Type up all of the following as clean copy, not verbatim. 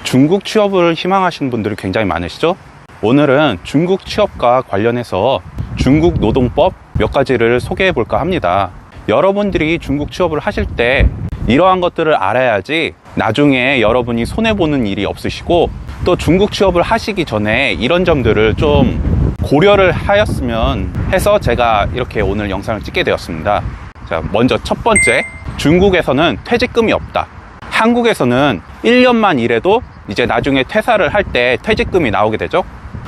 중국 취업을 희망하시는 분들이 굉장히 많으시죠? 오늘은 중국 취업과 관련해서 중국 노동법 몇 가지를 소개해 볼까 합니다. 여러분들이 중국 취업을 하실 때 이러한 것들을 알아야지 나중에 여러분이 손해보는 일이 없으시고, 또 중국 취업을 하시기 전에 이런 점들을 좀 고려를 하였으면 해서 제가 이렇게 오늘 영상을 찍게 되었습니다. 자, 먼저 첫 번째, 중국에서는 퇴직금이 없다. 한국에서는 1년만 일해도 이제 나중에 퇴사를 할 때 퇴직금이 나오게 되죠.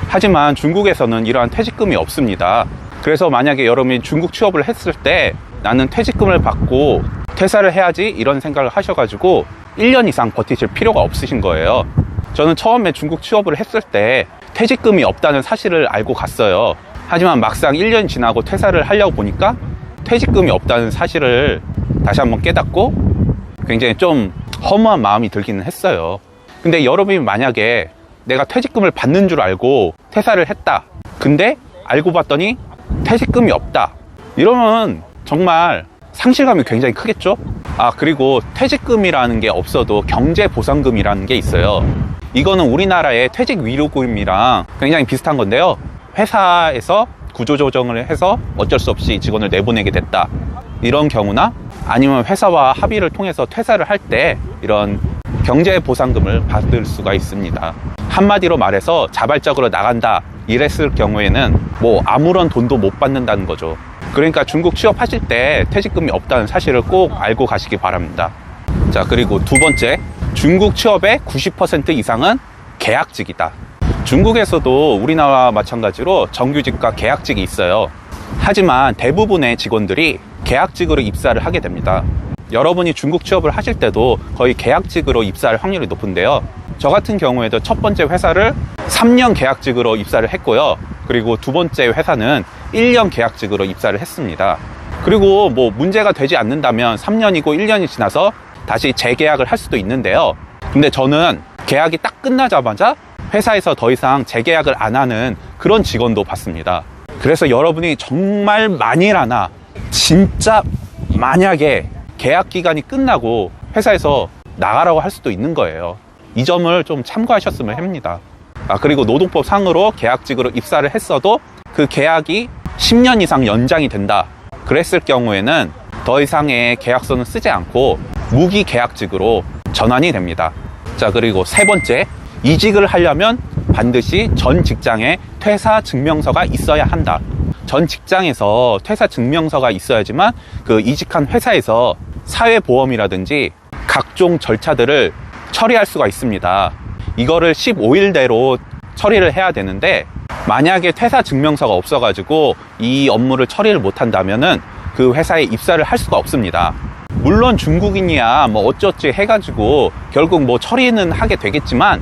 하지만 중국에서는 이러한 퇴직금이 없습니다. 그래서 만약에 여러분이 중국 취업을 했을 때 나는 퇴직금을 받고 퇴사를 해야지 이런 생각을 하셔가지고 1년 이상 버티실 필요가 없으신 거예요. 저는 처음에 중국 취업을 했을 때 퇴직금이 없다는 사실을 알고 갔어요. 하지만 막상 1년 지나고 퇴사를 하려고 보니까 퇴직금이 없다는 사실을 다시 한번 깨닫고 굉장히 좀 허무한 마음이 들기는 했어요. 근데 여러분이 만약에 내가 퇴직금을 받는 줄 알고 퇴사를 했다, 근데 알고 봤더니 퇴직금이 없다, 이러면 정말 상실감이 굉장히 크겠죠? 그리고 퇴직금이라는 게 없어도 경제보상금이라는 게 있어요. 이거는 우리나라의 퇴직위로금이랑 굉장히 비슷한 건데요, 회사에서 구조조정을 해서 어쩔 수 없이 직원을 내보내게 됐다, 이런 경우나 아니면 회사와 합의를 통해서 퇴사를 할 때 이런 경제보상금을 받을 수가 있습니다. 한마디로 말해서 자발적으로 나간다 이랬을 경우에는 뭐 아무런 돈도 못 받는다는 거죠. 그러니까 중국 취업하실 때 퇴직금이 없다는 사실을 꼭 알고 가시기 바랍니다. 자, 그리고 두 번째, 중국 취업의 90% 이상은 계약직이다. 중국에서도 우리나라와 마찬가지로 정규직과 계약직이 있어요. 하지만 대부분의 직원들이 계약직으로 입사를 하게 됩니다. 여러분이 중국 취업을 하실 때도 거의 계약직으로 입사할 확률이 높은데요, 저 같은 경우에도 첫 번째 회사를 3년 계약직으로 입사를 했고요, 그리고 두 번째 회사는 1년 계약직으로 입사를 했습니다. 그리고 뭐 문제가 되지 않는다면 3년이고 1년이 지나서 다시 재계약을 할 수도 있는데요, 근데 저는 계약이 딱 끝나자마자 회사에서 더 이상 재계약을 안 하는 그런 직원도 봤습니다. 그래서 여러분이 정말 만일하나 진짜 만약에 계약 기간이 끝나고 회사에서 나가라고 할 수도 있는 거예요. 이 점을 좀 참고하셨으면 합니다. 그리고 노동법 상으로 계약직으로 입사를 했어도 그 계약이 10년 이상 연장이 된다 그랬을 경우에는 더 이상의 계약서는 쓰지 않고 무기 계약직으로 전환이 됩니다. 자, 그리고 세 번째, 이직을 하려면 반드시 전 직장에 퇴사 증명서가 있어야 한다. 전 직장에서 퇴사 증명서가 있어야지만 그 이직한 회사에서 사회보험이라든지 각종 절차들을 처리할 수가 있습니다. 이거를 15일내로 처리를 해야 되는데, 만약에 퇴사 증명서가 없어가지고 이 업무를 처리를 못한다면은 그 회사에 입사를 할 수가 없습니다. 물론 중국인이야 뭐 어쩌지 해가지고 결국 뭐 처리는 하게 되겠지만,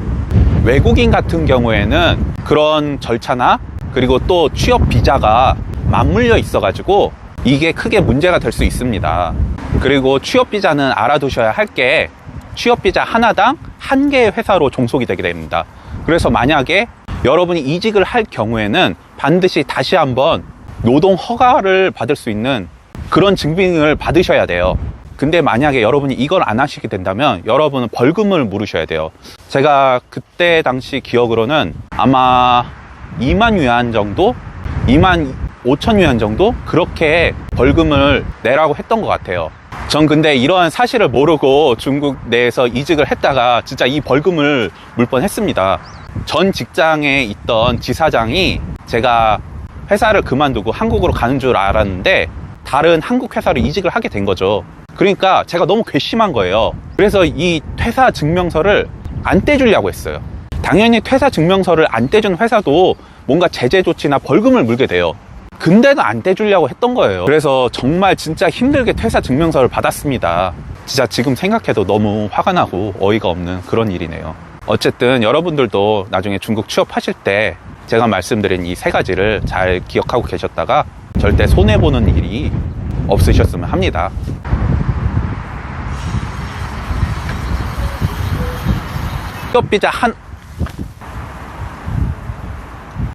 외국인 같은 경우에는 그런 절차나 그리고 또 취업 비자가 맞물려 있어가지고 이게 크게 문제가 될 수 있습니다. 그리고 취업 비자는 알아두셔야 할 게 취업 비자 하나당 1개의 회사로 종속이 되게 됩니다. 그래서 만약에 여러분이 이직을 할 경우에는 반드시 다시 한번 노동 허가를 받을 수 있는 그런 증빙을 받으셔야 돼요. 근데 만약에 여러분이 이걸 안 하시게 된다면 여러분은 벌금을 물으셔야 돼요. 제가 그때 당시 기억으로는 아마 2만 위안 정도? 2만 5천 위안 정도? 그렇게 벌금을 내라고 했던 것 같아요. 전 근데 이러한 사실을 모르고 중국 내에서 이직을 했다가 진짜 이 벌금을 물 뻔했습니다. 전 직장에 있던 지사장이 제가 회사를 그만두고 한국으로 가는 줄 알았는데 다른 한국 회사로 이직을 하게 된 거죠. 그러니까 제가 너무 괘씸한 거예요. 그래서 이 퇴사 증명서를 안 떼주려고 했어요. 당연히 퇴사 증명서를 안 떼준 회사도 뭔가 제재 조치나 벌금을 물게 돼요. 근데도 안 떼주려고 했던 거예요. 그래서 정말 진짜 힘들게 퇴사 증명서를 받았습니다. 진짜 지금 생각해도 너무 화가 나고 어이가 없는 그런 일이네요. 어쨌든 여러분들도 나중에 중국 취업하실 때 제가 말씀드린 이 세 가지를 잘 기억하고 계셨다가 절대 손해보는 일이 없으셨으면 합니다. 취업비자